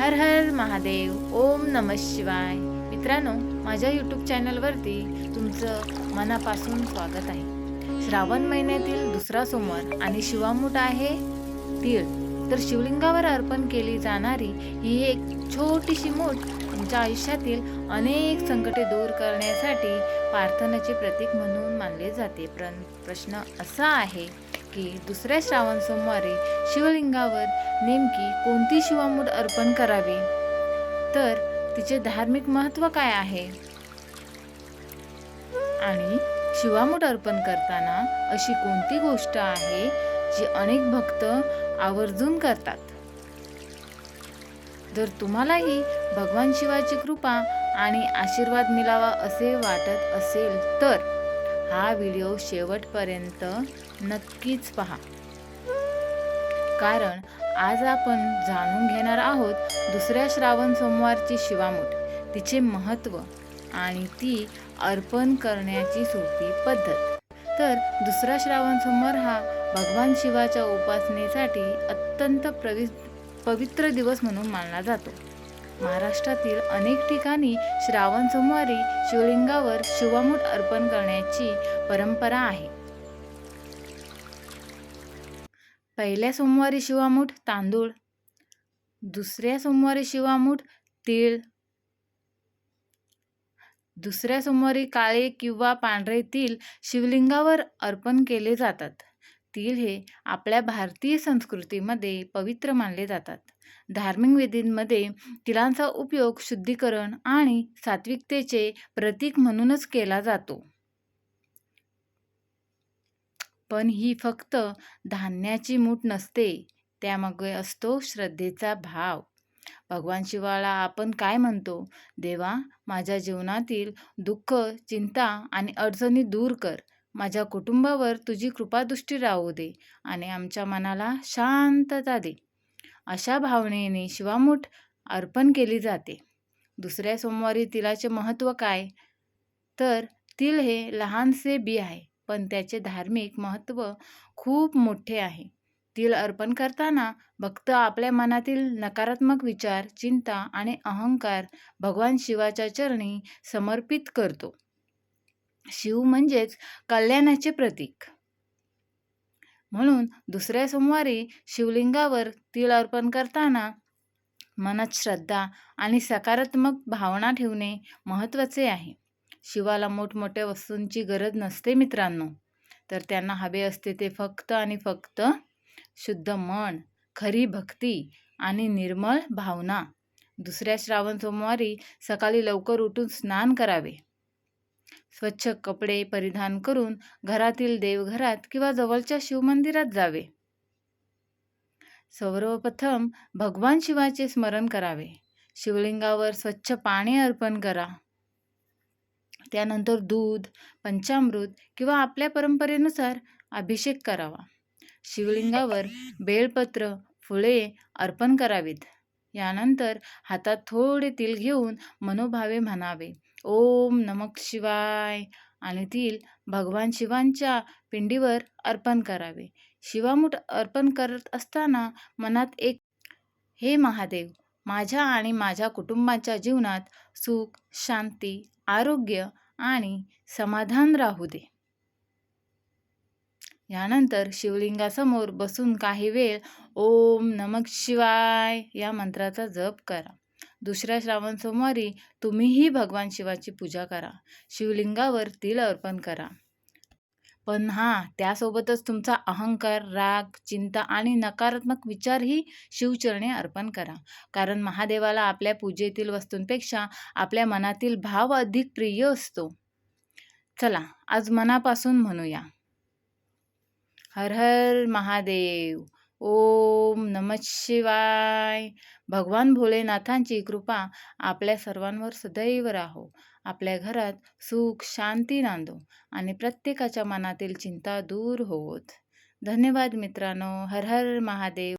हर हर महादेव. ओम नमः शिवाय. मित्रांनो, माझ्या यूट्यूब चॅनलवरती तुमचं मनापासून स्वागत आहे. श्रावण महिन्यातील दुसरा सोमवार आणि शिवामूठ आहे तीळ. तर शिवलिंगावर अर्पण केली जाणारी ही एक छोटीशी मूठ तुमच्या आयुष्यातील अनेक संकटे दूर करण्यासाठी प्रार्थनेचे प्रतीक म्हणून मानले जाते. प्रश्न असा आहे की दुसऱ्या श्रावण सोमवारी शिवलिंगावर नेमकी कोणती शिवामूठ अर्पण करावी, तर तिचे धार्मिक महत्त्व काय आहे आणि शिवामूठ अर्पण करताना अशी कोणती गोष्ट आहे जी अनेक भक्त आवर्जून करतात. जर तुम्हालाही भगवान शिवाची कृपा आणि आशीर्वाद मिळावा असे वाटत असेल तर हा व्हिडिओ शेवटपर्यंत नक्कीच पहा, कारण आज आपण जाणून घेणार आहोत दुसऱ्या श्रावण सोमवारची शिवामूठ, तिचे महत्त्व आणि ती अर्पण करण्याची सोपी पद्धत. तर दुसरा श्रावण सोमवार हा भगवान शिवाच्या उपासनेसाठी अत्यंत पवित्र दिवस म्हणून मानला जातो. महाराष्ट्रातील अनेक ठिकाणी श्रावण सोमवारी शिवलिंगावर शिवामूठ अर्पण करण्याची परंपरा आहे. पहिल्या सोमवारी शिवामूठ तांदूळ, दुसऱ्या सोमवारी शिवामूठ तीळ, दुसऱ्या सोमवारी काळे किंवा पांढरे तीळ शिवलिंगावर अर्पण केले जातात. तीळ हे आपल्या भारतीय संस्कृतीमध्ये पवित्र मानले जातात. धार्मिक विधींमध्ये तिळांचा उपयोग शुद्धीकरण आणि सात्विकतेचे प्रतीक म्हणूनच केला जातो. पण ही फक्त धान्याची मूठ नसते, त्यामागे असतो श्रद्धेचा भाव. भगवान शिवाला आपण काय म्हणतो? देवा, माझ्या जीवनातील दुःख, चिंता आणि अडचणी दूर कर. माझ्या कुटुंबावर तुझी कृपादृष्टी राहू दे आणि आमच्या मनाला शांतता दे. अशा भावनेने शिवामूठ अर्पण केली जाते. दुसऱ्या सोमवारी तिळाचे महत्त्व काय? तर तीळ हे लहानसे बी आहे, पण त्याचे धार्मिक महत्त्व खूप मोठे आहे. तीळ अर्पण करताना भक्त आपल्या मनातील नकारात्मक विचार, चिंता आणि अहंकार भगवान शिवाच्या चरणी समर्पित करतो. शिव म्हणजेच कल्याणाचे प्रतीक. म्हणून दुसऱ्या सोमवारी शिवलिंगावर तीळ अर्पण करताना मनात श्रद्धा आणि सकारात्मक भावना ठेवणे महत्त्वाचे आहे. शिवाला मोठमोठ्या वस्तूंची गरज नसते मित्रांनो, तर त्यांना हवे असते ते फक्त आणि फक्त शुद्ध मन, खरी भक्ती आणि निर्मळ भावना. दुसऱ्या श्रावण सोमवारी सकाळी लवकर उठून स्नान करावे. स्वच्छ कपडे परिधान करून घरातील देवघरात किंवा जवळच्या शिवमंदिरात जावे. सर्वप्रथम भगवान शिवाचे स्मरण करावे. शिवलिंगावर स्वच्छ पाणी अर्पण करा. त्यानंतर दूध, पंचामृत किंवा आपल्या परंपरेनुसार अभिषेक करावा. शिवलिंगावर बेलपत्र, फुले अर्पण करावीत. यानंतर हातात थोडे तीळ घेऊन मनोभावे म्हणावे, ओम नमः शिवाय, आणि तीळ भगवान शिवांच्या पिंडीवर अर्पण करावे. शिवामूठ अर्पण करत असताना मनात एक, हे महादेव, माझ्या आणि माझ्या कुटुंबाच्या जीवनात सुख, शांती, आरोग्य आणि समाधान राहू दे. यानंतर शिवलिंगासमोर बसून काही वेळ ओम नमः शिवाय या मंत्राचा जप करा. दुसऱ्या श्रावण सोमवारी तुम्हीही भगवान शिवाची पूजा करा. शिवलिंगावर तीळ अर्पण करा. पण त्यासोबतच तुमचा अहंकार, राग, चिंता आणि नकारात्मक विचारही शिवचरणी अर्पण करा. कारण महादेवाला आपल्या पूजेतील वस्तूंपेक्षा आपल्या मनातील भाव अधिक प्रिय असतो. चला, आज मनापासून म्हणूया, हर हर महादेव. ओम नमः शिवाय. भगवान भोलेनाथांची कृपा आपल्या सर्वांवर सदैव राहो. आपल्या घरात सुख, शांती नांदो आणि प्रत्येकाच्या मनातील चिंता दूर होवोत. धन्यवाद मित्रांनो. हर हर महादेव.